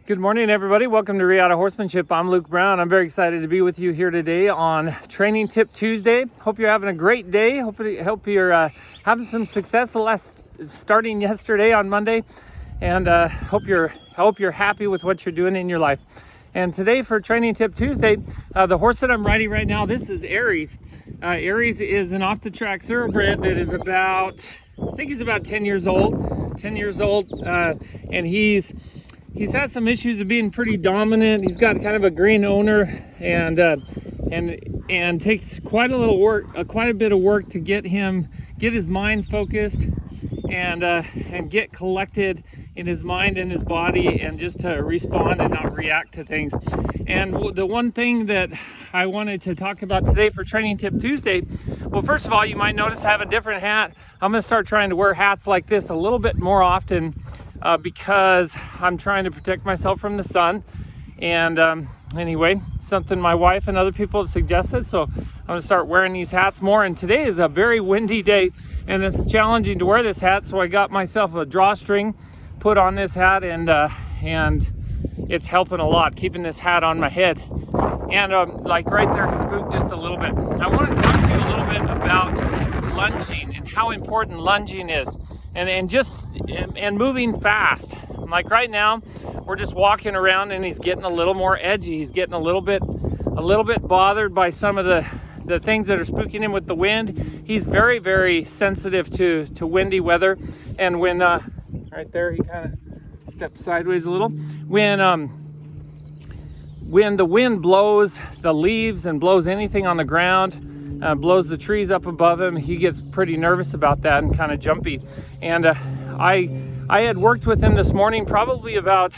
Good morning, everybody. Welcome to Yacht Horsemanship. I'm Luke Brown. I'm very excited to be with you here today on Training Tip Tuesday. Hope you're having a great day. Hope you're having some success starting yesterday on Monday, and hope you're happy with what you're doing in your life. And today for Training Tip Tuesday, the horse that I'm riding right now, this is Aries. Aries is an off-the-track thoroughbred that is about 10 years old. And he's had some issues of being pretty dominant. He's got kind of a green owner, and takes quite a bit of work to get his mind focused and get collected in his mind and his body, and just to respond and not react to things. And the one thing that I wanted to talk about today for Training Tip Tuesday, well, first of all, you might notice I have a different hat. I'm going to start trying to wear hats like this a little bit more often, because I'm trying to protect myself from the sun. And anyway, something my wife and other people have suggested, so I'm going to start wearing these hats more. And today is a very windy day, and it's challenging to wear this hat, so I got myself a drawstring put on this hat, and it's helping a lot, keeping this hat on my head. And like right there, it's spooked just a little bit. I want to talk to you a little bit about lunging and how important lunging is, and moving fast. Like right now, we're just walking around, and he's getting a little more edgy. He's getting a little bit bothered by some of the things that are spooking him with the wind. He's very, very sensitive to windy weather, and when right there, he kind of steps sideways a little. When the wind blows the leaves and blows anything on the ground, blows the trees up above him, he gets pretty nervous about that and kind of jumpy. And I had worked with him this morning probably about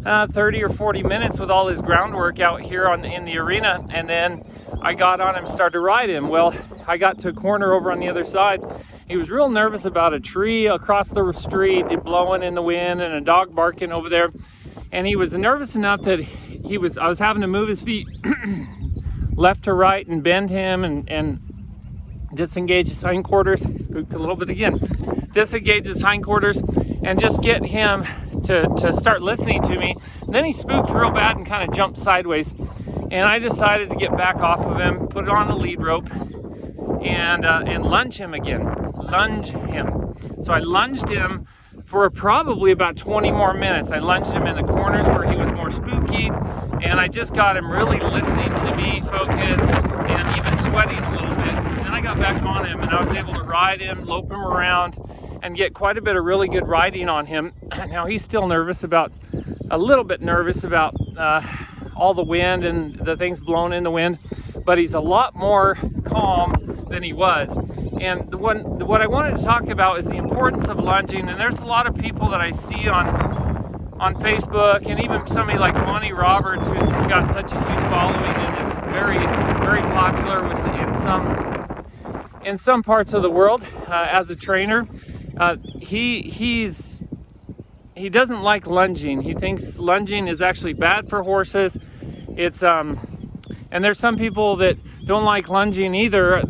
30 or 40 minutes with all his groundwork out here in the arena, and then I got on him and started to ride him. Well, I got to a corner over on the other side. He was real nervous about a tree across the street blowing in the wind and a dog barking over there. And he was nervous enough that I was having to move his feet left to right and bend him and disengage his hindquarters. Spooked a little bit again. Disengage his hindquarters and just get him to start listening to me. And then he spooked real bad and kind of jumped sideways. And I decided to get back off of him, put it on the lead rope, and lunge him again. Lunge him. So I lunged him for probably about 20 more minutes. I lunged him in the corners where he was more spooky, and I just got him really listening to me, focused, and even sweating a little bit. And then I got back on him, and I was able to ride him, lope him around, and get quite a bit of really good riding on him. Now he's still a little bit nervous about all the wind and the things blowing in the wind, but he's a lot more calm than he was. And what I wanted to talk about is the importance of lunging. And there's a lot of people that I see on Facebook, and even somebody like Monty Roberts, who's got such a huge following and is very, very popular in some parts of the world as a trainer. He doesn't like lunging. He thinks lunging is actually bad for horses. And there's some people that don't like lunging either.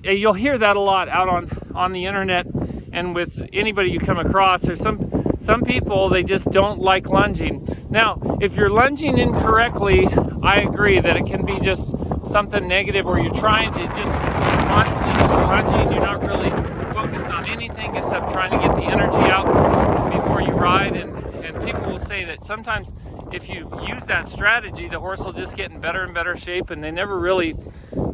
You'll hear that a lot out on the internet, and with anybody you come across. There's some people, they just don't like lunging. Now, if you're lunging incorrectly, I agree that it can be just something negative, or you're trying to just constantly just lunging. You're not really focused on anything except trying to get the energy out before you ride. And people will say that sometimes if you use that strategy, the horse will just get in better and better shape, and they never really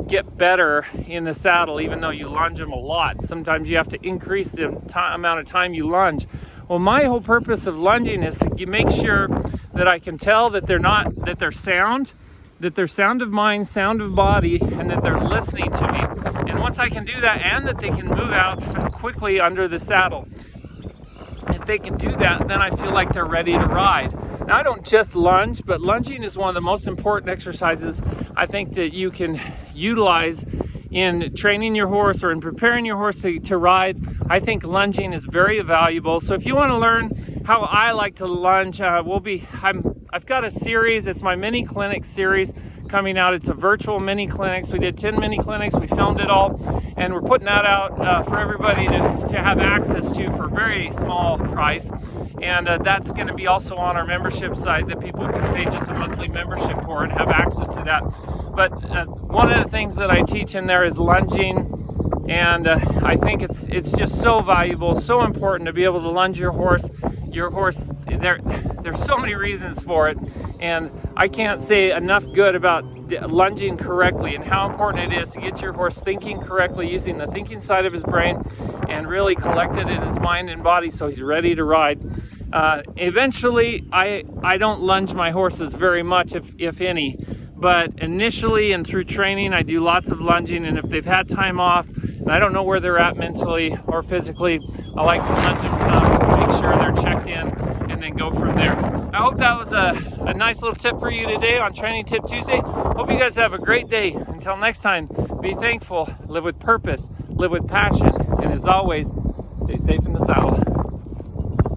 get better in the saddle, even though you lunge them a lot. Sometimes you have to increase the amount of time you lunge. Well, my whole purpose of lunging is to make sure that I can tell that they're sound of mind, sound of body, and that they're listening to me. And once I can do that, and that they can move out quickly under the saddle, if they can do that, then I feel like they're ready to ride. Now, I don't just lunge, but lunging is one of the most important exercises I think that you can utilize in training your horse or in preparing your horse to ride. I think lunging is very valuable. So if you want to learn how I like to lunge, I've got a series. It's my mini clinic series coming out. It's a virtual mini clinics. We did 10 mini clinics. We filmed it all, and we're putting that out for everybody to have access to for a very small price. And that's going to be also on our membership site that people can pay just a monthly membership for and have access to that. But one of the things that I teach in there is lunging. And I think it's just so valuable, so important to be able to lunge your horse. There's so many reasons for it, and I can't say enough good about lunging correctly and how important it is to get your horse thinking correctly, using the thinking side of his brain and really collected in his mind and body so he's ready to ride. Eventually, I don't lunge my horses very much, if any, but initially and through training, I do lots of lunging, and if they've had time off, and I don't know where they're at mentally or physically, I like to lunge them some, make sure they're checked in, and then go from there. I hope that was a nice little tip for you today on Training Tip Tuesday. Hope you guys have a great day. Until next time, be thankful, live with purpose, live with passion, and as always, stay safe in the saddle.